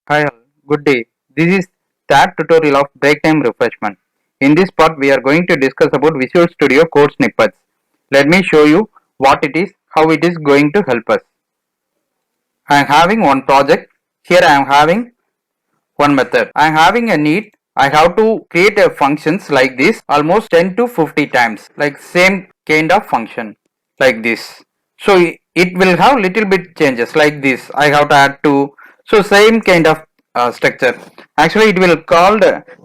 Hi all, good day. This is third tutorial of break time refreshment. In this part we are going to discuss about Visual Studio code snippets. Let me show you what it is, how it is going to help us. I am having one project. Here I am having one method. I am having a need. I have to create a functions like this almost 10 to 50 times, like same kind of function like this. So it will have little bit changes like this. I have to add to, so same kind of structure. Actually it will called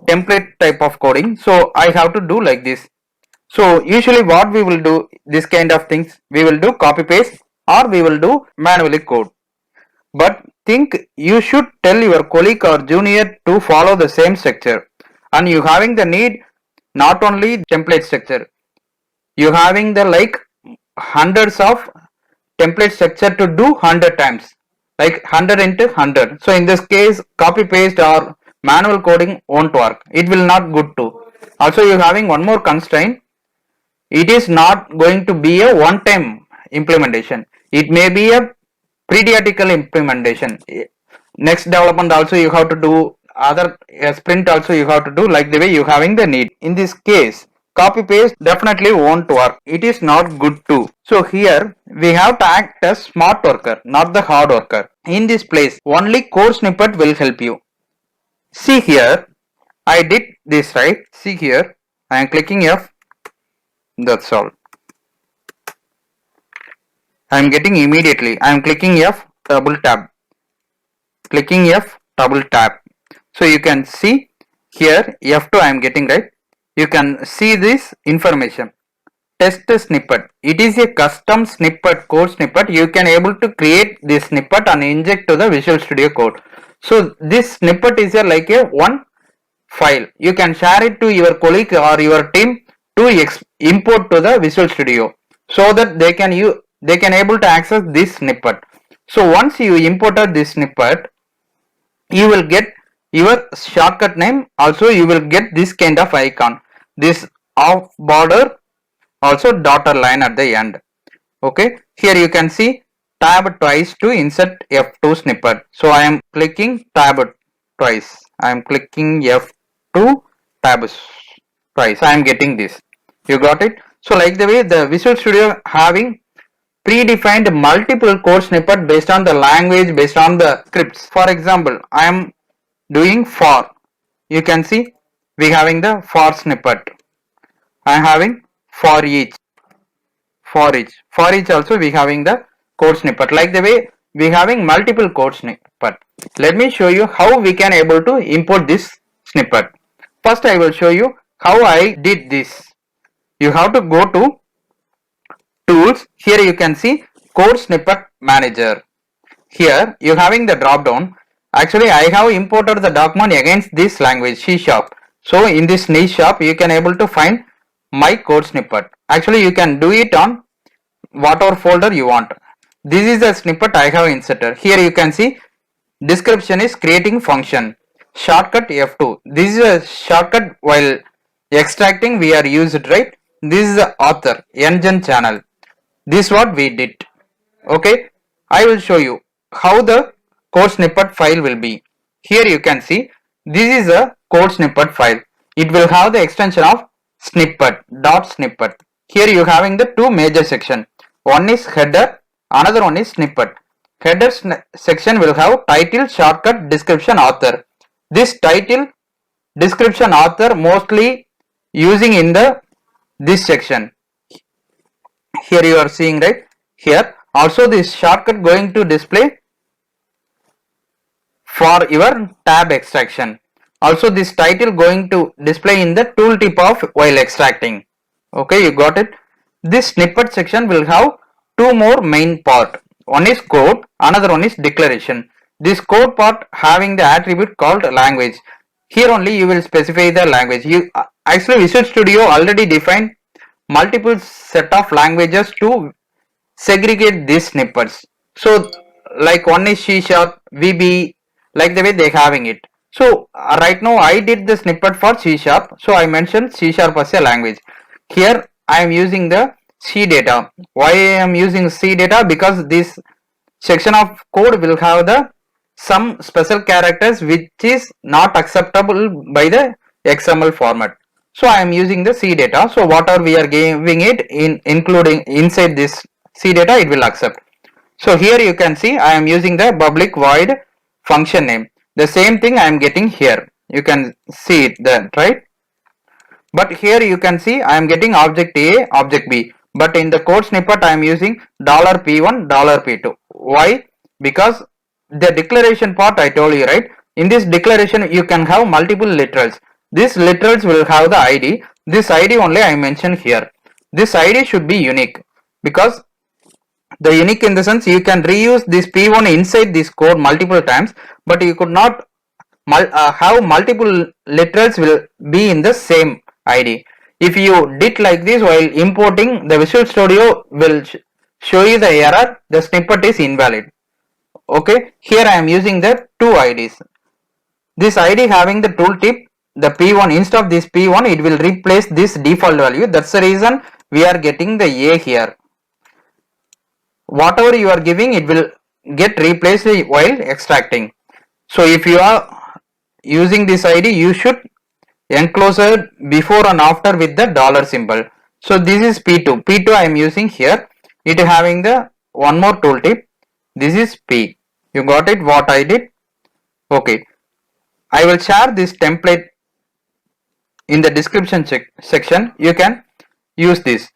template type of coding. So I have to do like this. So usually what we will do this kind of things, we will do copy paste or we will do manually code. But think you should tell your colleague or junior to follow the same structure, and you having the need not only template structure, you having the like hundreds of template structure to do 100 times, like 100 into 100. So in this case copy paste or manual coding won't work, it will not good too. Also you having one more constraint, it is not going to be a one time implementation, it may be a periodical implementation. Next development also you have to do, other sprint also you have to do, like the way you having the need. In this case copy paste definitely won't work, it is not good too. So here we have to act as smart worker, not the hard worker. In this place only code snippet will help you. See here, I did this right. See here, I am clicking F, that's all. I am getting immediately. I am clicking F, double tap. Clicking F, double tap. So you can see here F2 I am getting right. You can see this information. Test snippet. It is a custom snippet, code snippet. You can able to create this snippet and inject to the Visual Studio Code. So this snippet is a like a one file. You can share it to your colleague or your team to import to the Visual Studio, so that they can able to access this snippet. So once you imported this snippet, you will get your shortcut name. Also you will get this kind of icon, this off border, also dotted line at the end. Okay, here you can see tab twice to insert F2 snippet. So I am clicking tab twice. I am clicking F2 tab twice. I am getting this. You got it? So like the way the Visual Studio having predefined multiple code snippet based on the language, based on the scripts. For example, I am doing for. You can see we having the for snippet. I am having for each. For each also we having the code snippet. Like the way we having multiple code snippet. Let me show you how we can able to import this snippet. First I will show you how I did this. You have to go to tools. Here you can see code snippet manager. Here you having the drop down. Actually I have imported the document against this language C#. So in this C# you can able to find my code snippet. Actually you can do it on whatever folder you want. This is the snippet I have inserted. Here you can see description is creating function. Shortcut F2. This is a shortcut while extracting we are used, right? This is the author engine channel. This is what we did. Okay, I will show you how the code snippet file will be. Here you can see this is a code snippet file. It will have the extension of snippet dot snippet. Here you having the two major section. One is header, another one is snippet. Header section will have title, shortcut, description, author. This title, description, author mostly using in the this section. Here you are seeing right. Here also this shortcut going to display for your tab extraction. Also this title going to display in the tooltip of while extracting. Okay, you got it. This snippet section will have two more main part. One is code, another one is declaration. This code part having the attribute called language. Here only you will specify the language. You actually Visual Studio already defined multiple set of languages to segregate these snippets. So like one is C#, VB, like the way they having it. So right now I did the snippet for C#, so I mentioned C# as a language. Here I am using the C data. Why I am using C data? Because this section of code will have the some special characters which is not acceptable by the XML format. So I am using the C data. So whatever we are giving it in including inside this C data, it will accept. So here you can see I am using the public void function name. The same thing I am getting here. You can see it there, right? But here you can see I am getting object A, object B. But in the code snippet I am using $P1, $P2. Why? Because the declaration part I told you, right? In this declaration you can have multiple literals. These literals will have the ID. This ID only I mentioned here. This ID should be unique, because the unique in the sense you can reuse this P1 inside this code multiple times, but you could not have multiple literals will be in the same ID. If you did like this while importing, the Visual Studio will show you the error, the snippet is invalid. Okay, here I am using the two IDs. This ID having the tooltip, the P1, instead of this P1 it will replace this default value. That's the reason we are getting the A here. Whatever you are giving, it will get replaced while extracting. So if you are using this ID, you should enclose it before and after with the dollar symbol. So this is P2. P2 I am using here. It having the one more tooltip. This is P. You got it what I did? Okay. I will share this template in the description section. You can use this.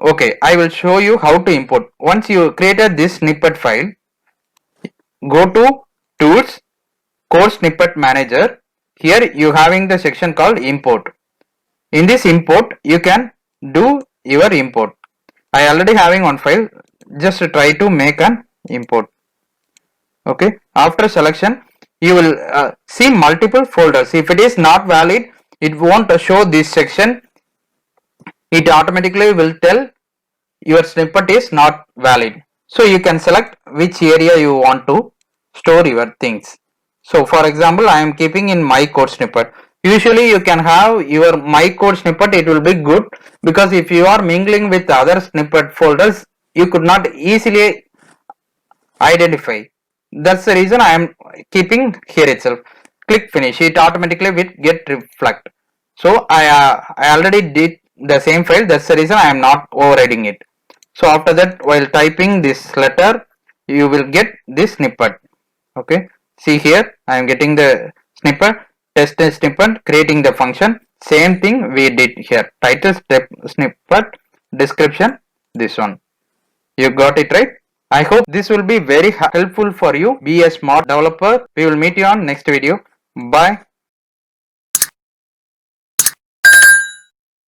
Okay, I will show you how to import. Once you created this snippet file, go to Tools, Code Snippet Manager. Here you having the section called Import. In this import, you can do your import. I already having one file. Just try to make an import. Okay. After selection, you will see multiple folders. If it is not valid, it won't show this section. It automatically will tell your snippet is not valid. So you can select which area you want to store your things. So for example, I am keeping in my code snippet. Usually you can have your my code snippet, it will be good, because if you are mingling with other snippet folders, you could not easily identify. That's the reason I am keeping here itself. Click finish, it automatically will get reflect. So I already did the same file, that's the reason I am not overriding it. So after that, while typing this letter, you will get this snippet. Okay, see here I am getting the snippet, test snippet, creating the function. Same thing we did here. Title step snippet, description, this one. You got it right? I hope this will be very helpful for you. Be a smart developer. We will meet you on next video. Bye.